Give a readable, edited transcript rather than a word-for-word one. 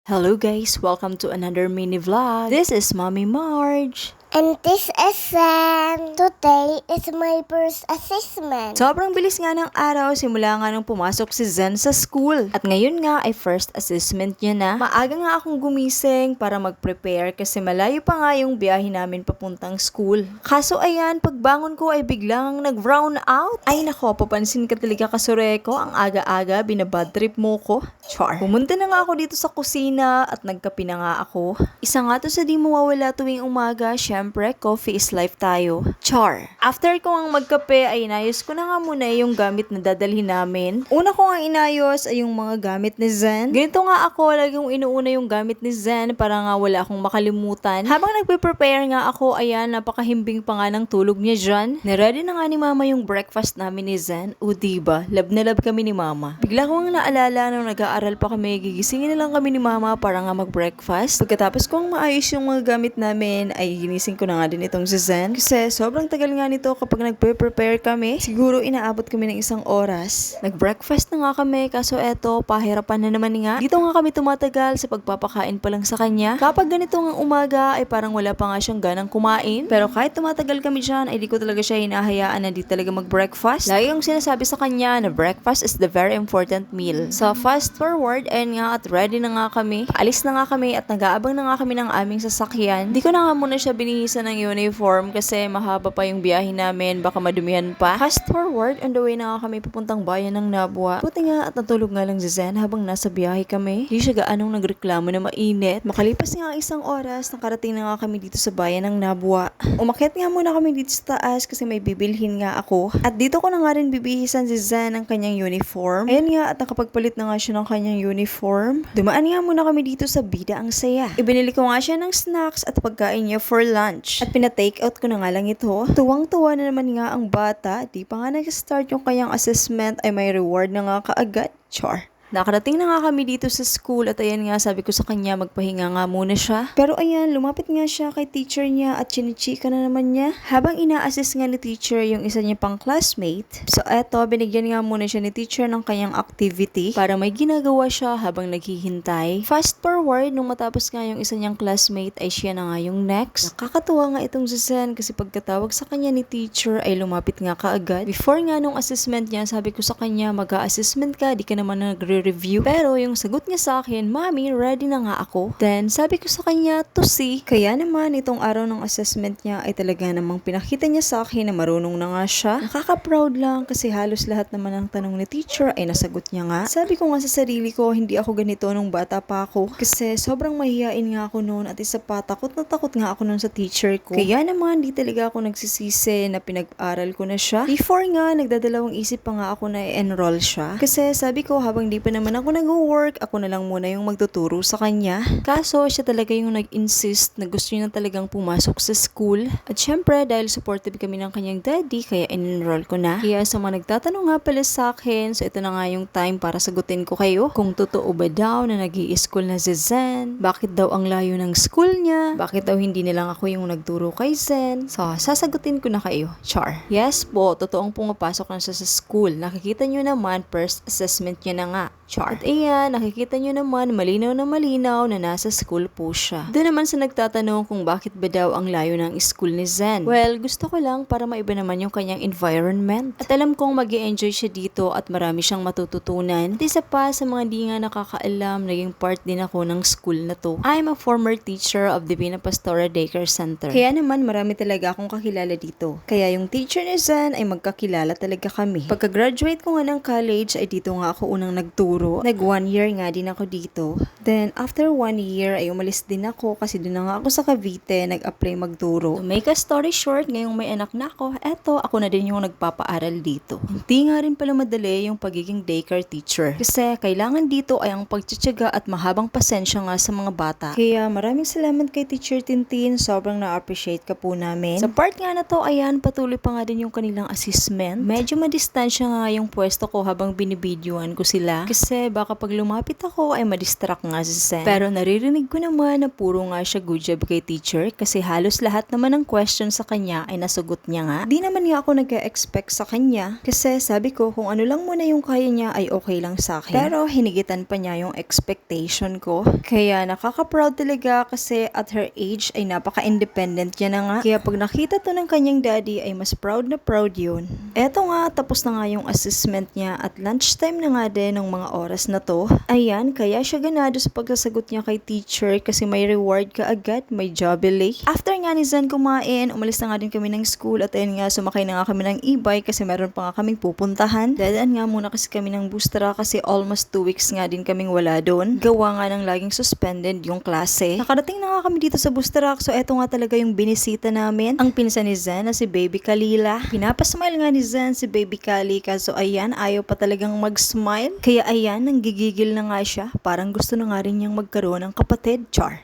Hello guys, welcome to another mini vlog. This is Mommy Marge. And this is Sam. Today is my first assessment. Sobrang bilis nga ng araw simula nga nung pumasok si Zen sa school. At ngayon nga ay first assessment niya na. Maaga nga akong gumising para mag-prepare kasi malayo pa nga yung biyahe namin papuntang school. Kaso ayan, pagbangon ko ay biglang nag-brown out. Ay nako, papansin ka talaga kasureko, ang aga-aga binabad trip mo ko. Char. Pumunta na nga ako dito sa kusina at nagkape na nga ako. Isa nga to sa di mawawala tuwing umaga, syempre, coffee is life tayo. Char. After ko ang magkape ay inayos ko na nga muna yung gamit na dadalhin namin. Una ko nga inayos ay yung mga gamit ni Zen. Ganito nga ako, laging inuuna yung gamit ni Zen para nga wala akong makalimutan. Habang nagpe-prepare nga ako, ayan, napakahimbing pa nga ng tulog niya dyan. Naready na nga ni Mama yung breakfast namin ni Zen. O diba, love na love kami ni Mama. Bigla ko nga naalala nung nag-aaral pa kami, gigisingin na lang kami ni Mama para nga mag-breakfast. Pagkatapos kong maayos yung mga gamit namin, ay ginising ko na nga din itong si Zen. Kasi sobrang tagal nga nito kapag nagpe-prepare kami. Siguro inaabot kami ng isang oras. Nag-breakfast na nga kami, kaso eto, pahirapan na naman nga. Dito nga kami tumatagal sa pagpapakain pa lang sa kanya. Kapag ganito nga umaga, ay parang wala pa nga siyang ganang kumain. Pero kahit tumatagal kami dyan, ay di ko talaga siya hinahayaan na di talaga mag-breakfast. Lagi yung sinasabi sa kanya na breakfast is the very important meal. So fast forward, ayun nga at ready na nga kami. Paalis na nga kami at nag-aabang na nga kami ng aming sasakyan. Di ko na nga muna siya binihisan ng uniform kasi mahaba pa yung biyahe namin, baka madumihan pa. Fast forward, on the way na nga kami papuntang bayan ng Nabua. Buti nga at natulog nga lang si Zen habang nasa biyahe kami. Di siya gaanong nagreklamo na mainit. Makalipas nga isang oras, nakarating na nga kami dito sa bayan ng Nabua. Umakyat nga muna kami dito sa taas kasi may bibilhin nga ako. At dito ko na nga rin bibihisan si Zen ng kanyang uniform. Ayun nga at nakapagpalit na nga siya ng kanyang uniform. Dumaan nga muna kami dito sa Bida ang Saya. Ibinili ko nga siya ng snacks at pagkain niya for lunch. At pina-take out ko na nga lang ito. Tuwang-tuwa na naman nga ang bata. Di pa nga nag-start yung kanyang assessment ay may reward na nga kaagad. Char. Nakarating na nga kami dito sa school at ayan nga sabi ko sa kanya magpahinga nga muna siya. Pero ayan, lumapit nga siya kay teacher niya at chinichika na naman niya. Habang ina-assist nga ni teacher yung isa niya pang classmate. So eto, binigyan nga muna siya ni teacher ng kanyang activity para may ginagawa siya habang naghihintay. Fast forward, nung matapos nga yung isa niyang classmate ay siya na nga yung next. Nakakatuwa nga itong si Zen kasi pagkatawag sa kanya ni teacher ay lumapit nga kaagad. Before nga nung assessment niya, sabi ko sa kanya mag-a-assessment ka, di ka naman nagre-review. Pero yung sagot niya sa akin, Mami, ready na nga ako. Then sabi ko sa kanya, to see. Kaya naman itong araw ng assessment niya ay talaga namang pinakita niya sa akin na marunong na nga siya. Nakaka-proud lang kasi halos lahat naman ng tanong ni teacher ay nasagot niya nga. Sabi ko nga sa sarili ko, hindi ako ganito nung bata pa ako. Kasi sobrang mahihain nga ako noon at isa pa, takot na takot nga ako noon sa teacher ko. Kaya naman, di talaga ako nagsisisi na pinag-aral ko na siya. Before nga, nagdadalawang isip pa nga ako na i-enroll siya. Kasi sabi ko, habang di pa naman ako nag-work, ako na lang muna yung magtuturo sa kanya. Kaso, siya talaga yung nag-insist na gusto niya na talagang pumasok sa school. At syempre, dahil supportive kami ng kanyang daddy, kaya in-enroll ko na. Kaya sa mga nagtatanong nga pala sa akin, so ito na nga yung time para sagutin ko kayo. Kung totoo ba daw na nag-i-school na si Zen? Bakit daw ang layo ng school niya? Bakit daw hindi nilang ako yung nagturo kay Zen? So, sasagutin ko na kayo. Char. Yes po, totoong pumapasok na siya sa school. Nakikita nyo naman, first assessment niya na nga. Char. At ayan, nakikita nyo naman malinaw na nasa school po siya. Doon naman sa nagtatanong kung bakit ba daw ang layo ng school ni Zen. Well, gusto ko lang para maiba naman yung kanyang environment. At alam kong mag-i-enjoy siya dito at marami siyang matututunan. At isa pa sa mga di nga nakakaalam, naging part din ako ng school na to. I'm a former teacher of Divina Pastora Daycare Center. Kaya naman marami talaga akong kakilala dito. Kaya yung teacher ni Zen ay magkakilala talaga kami. Pagka-graduate ko nga ng college ay dito nga ako unang nagturo. Nag 1 year nga din ako dito. Then, after 1 year ay umalis din ako kasi doon na nga ako sa Cavite nag-apply magturo. To make a story short, ngayong may anak na ako, eto, ako na din yung nagpapaaral dito. Hindi nga rin pala madali yung pagiging daycare teacher. Kasi kailangan dito ay ang pagtsatsaga at mahabang pasensya nga sa mga bata. Kaya maraming salamat kay Teacher Tintin. Sobrang na-appreciate ka po namin. Sa part nga na to, ayan, patuloy pa nga din yung kanilang assessment. Medyo madistansya nga yung pwesto ko habang binibidyoan ko sila. Kasi kasi baka pag lumapit ako ay madistract nga si Zen. Pero naririnig ko naman na puro nga siya good job kay teacher kasi halos lahat naman ng question sa kanya ay nasugot niya nga. Di naman nga ako nag-expect sa kanya kasi sabi ko kung ano lang muna yung kaya niya ay okay lang sa akin. Pero hinigitan pa niya yung expectation ko. Kaya nakaka-proud talaga kasi at her age ay napaka-independent niya na nga. Kaya pag nakita to ng kanyang daddy ay mas proud na proud yun. Eto nga, tapos na nga yung assessment niya at lunchtime na nga din ng mga oras na to. Ayan, kaya siya ganado sa pagsasagot niya kay teacher kasi may reward ka agad, may jubilee. After nga ni Zen kumain, umalis na nga din kami ng school at ayun nga, sumakay na nga kami ng e-bike kasi meron pa nga kaming pupuntahan. Dadaan nga muna kasi kami ng Bustra kasi almost 2 weeks nga din kaming wala doon. Gawa nga ng laging suspended yung klase. Nakarating na nga kami dito sa Bustra, so eto nga talaga yung binisita namin. Ang pinsan ni Zen na si Baby Kalila. Pinapasmile nga ni Zen si Baby Kali kaso ayan, ayaw pa talagang mag-smile. Kaya ayan, nanggigigil na nga siya. Parang gusto na nga rin niyang magkaroon ng kapatid. Char.